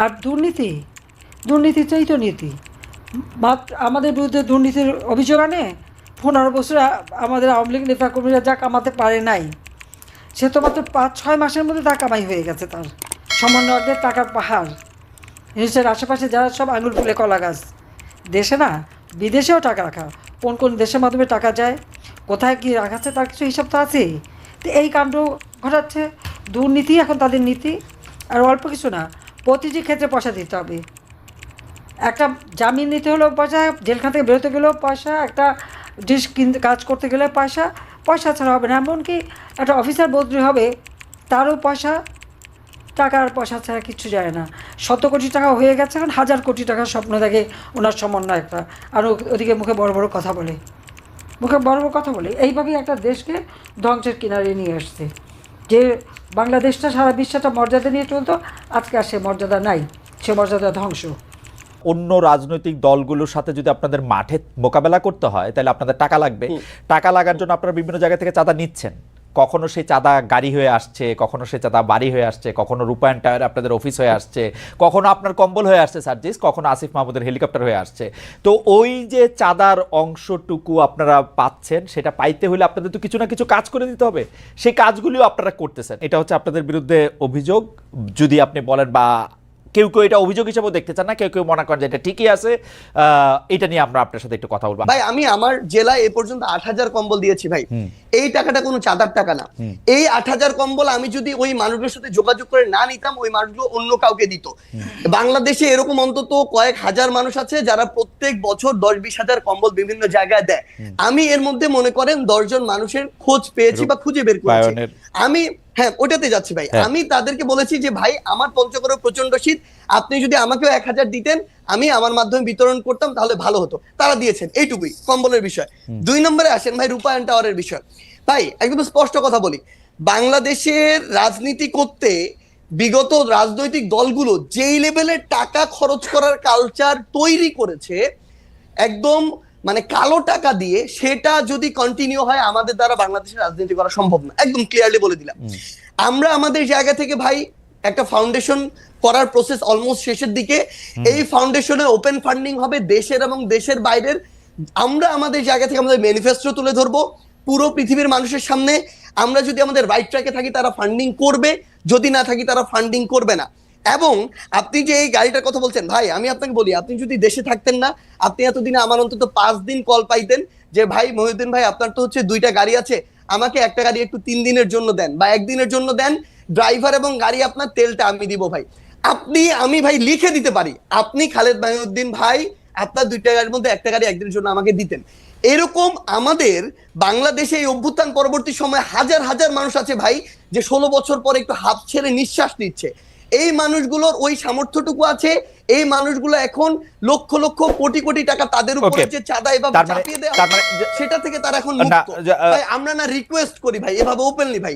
আর দুর্নীতি, দুর্নীতিটাই তো নীতি। আমাদের বিরুদ্ধে দুর্নীতির অভিযোগ আনে 15 বছর আমাদের আওয়ামী লীগ নেতাকর্মীরা যা কামাতে পারে নাই, সে তো মাত্র 5-6 মাসের মধ্যে তা কামাই হয়ে গেছে। তার সমন্বয়কদের টাকার পাহাড়, নিশ্চয়ের আশেপাশে যারা সব আঙুল ফুলে কলা গাছ। দেশে না, বিদেশেও টাকা রাখা, কোন কোন দেশের মাধ্যমে টাকা যায়, কোথায় কী রাখাচ্ছে তার কিছু হিসাব তো আছেই। তো এই কাণ্ড ঘটাচ্ছে, দুর্নীতি এখন তাদের নীতি। আর অল্প কিছু না, প্রতিটি ক্ষেত্রে পয়সা দিতে হবে। একটা জামিন নিতে হলেও পয়সা, জেলখান থেকে বেরোতে গেলেও পয়সা, একটা ডিশ কিনতে কাজ করতে গেলে পয়সা, পয়সা ছাড়া হবে না। এমনকি একটা অফিসার বদলি হবে, তারও পয়সা, টাকার পয়সা ছাড়া কিচ্ছু যায় না। 100 কোটি টাকা হয়ে গেছে, এখন 1000 কোটি টাকার স্বপ্ন দেখে ওনার সমন্বয়করা। আর ওদিকে মুখে বড় বড় কথা বলে, এইভাবেই একটা দেশকে ধ্বংসের কিনারে নিয়ে আসছে। যে বাংলাদেশটা সারা বিশ্বটা মর্যাদা নিয়ে চলতো, আজকে আর সে মর্যাদা নাই, সে মর্যাদা ধ্বংস। অন্য রাজনৈতিক দলগুলোর সাথে যদি আপনাদের মাঠে মোকাবেলা করতে হয়, তাহলে আপনাদের টাকা লাগবে। টাকা লাগার জন্য আপনারা বিভিন্ন জায়গা থেকে চাঁদা নিচ্ছেন। কখনো সেই চাঁদা গাড়ি হয়ে আসছে, কখনো সেই চাঁদা বাড়ি হয়ে আসছে, কখনো রূপায়ণ টায়ার আপনাদের অফিস হয়ে আসছে, কখনো আপনার কম্বল হয়ে আসছে সার্জিস, কখনো আসিফ মাহমুদের হেলিকপ্টার হয়ে আসছে। তো ওই যে চাঁদার অংশটুকু আপনারা পাচ্ছেন, সেটা পাইতে হলে আপনাদের তো কিছু না কিছু কাজ করে দিতে হবে। সেই কাজগুলিও আপনারা করতেছেন। এটা হচ্ছে আপনাদের বিরুদ্ধে অভিযোগ। যদি আপনি বলেন, বা কেউ কেউ এটা অভিযোগ হিসেবেও দেখতে চান না, কেউ কেউ মনে করেন যে এটা ঠিকই আছে, এটা নিয়ে আমরা আপনার সাথে একটু কথা বলবো। ভাই, আমি আমার জেলায় এ পর্যন্ত 8000 কম্বল দিয়েছি ভাই। এই টাকাটা কোনো চাঁদার টাকা না। এই 8000 কম্বল আমি যদি ওই মানুষগুলোর সাথে যোগাযোগ করে না নিতাম, ওই মানুষগুলো অন্য কাউকে দিত। বাংলাদেশে এরকম অন্তত কয়েক হাজার মানুষ আছে যারা প্রত্যেক বছর 10-20 হাজার কম্বল বিভিন্ন জায়গায় দেয়। আমি এর মধ্যে মনে করেন 10 জন মানুষের খোঁজ পেয়েছি বা খুঁজে বের করেছি। আমি হ্যাঁ, ওটাতে যাচ্ছি ভাই। আমি তাদেরকে বলেছি যে ভাই, আমার পঞ্চগড়ে প্রচন্ড শীত, আপনি যদি আমাকেও 1000 দিতেন, আমি আমার মাধ্যমে বিতরণ করতাম, তাহলে ভালো হতো। তারা দিয়েছেন, এইটুকুই কম্বলের বিষয়। 2 নম্বরে আসেন ভাই, রূপায়ণ টাওয়ারের বিষয়। ভাই একদম স্পষ্ট কথা বলি, বাংলাদেশের রাজনীতি করতে বিগত রাজনৈতিক দলগুলো যেই লেভেলের টাকা খরচ করার কালচার তৈরি করেছে, একদম মানে কালো টাকা দিয়ে, সেটা যদি কন্টিনিউ হয়, আমাদের দ্বারা বাংলাদেশের রাজনীতি করা সম্ভব না। একদম ক্লিয়ারলি বলে দিলাম। আমরা আমাদের জায়গা থেকে ভাই একটা ফাউন্ডেশন করার প্রসেস অলমোস্ট শেষের দিকে। এই ফাউন্ডেশনে ওপেন ফান্ডিং হবে দেশের এবং দেশের বাইরের। আমরা আমাদের জায়গা থেকে আমাদের ম্যানিফেস্টো তুলে ধরবো পুরো পৃথিবীর মানুষের সামনে। আমরা যদি আমাদের রাইট ট্র্যাকে থাকি, তারা ফান্ডিং করবে, যদি না থাকি তারা ফান্ডিং করবে না। এবং আপনি যে এই গাড়িটার কথা বলছেন ভাই, আমি আপনাকে বলি, আপনি যদি দেশে থাকতেন না, আপনি এতদিনে আমার অন্তত 5 দিন কল পাইতেন যে ভাই মহিউদ্দিন ভাই, আপনার তো হচ্ছে 2টা গাড়ি আছে, আমাকে একটা গাড়ি একটু 3 দিনের জন্য দেন বা 1 দিনের জন্য দেন, ড্রাইভার এবং গাড়ি আপনার, তেলটা আমি দিব ভাই। আমি ভাই লিখে দিতে পারি, আপনি খালেদ মহিউদ্দিন ভাই আপনার 2টা গাড়ির মধ্যে একটা গাড়ি একদিনের জন্য আমাকে দিতেন। এরকম আমাদের বাংলাদেশে এই অভ্যুত্থান পরবর্তী সময় হাজার হাজার মানুষ আছে ভাই, যে 16 বছর পরে একটু হাত ছেড়ে নিঃশ্বাস নিচ্ছে। এই মানুষগুলোর ওই সামর্থ্যটুকু আছে। এই মানুষগুলো এখন লক্ষ লক্ষ কোটি কোটি টাকা তাদের উপরে যে চাঁদা এভাবে চাপিয়ে দেওয়া, সেটা থেকে তারা এখন মুক্ত। ভাই আমরা না রিকোয়েস্ট করি ভাই, এভাবে ওপেনলি ভাই।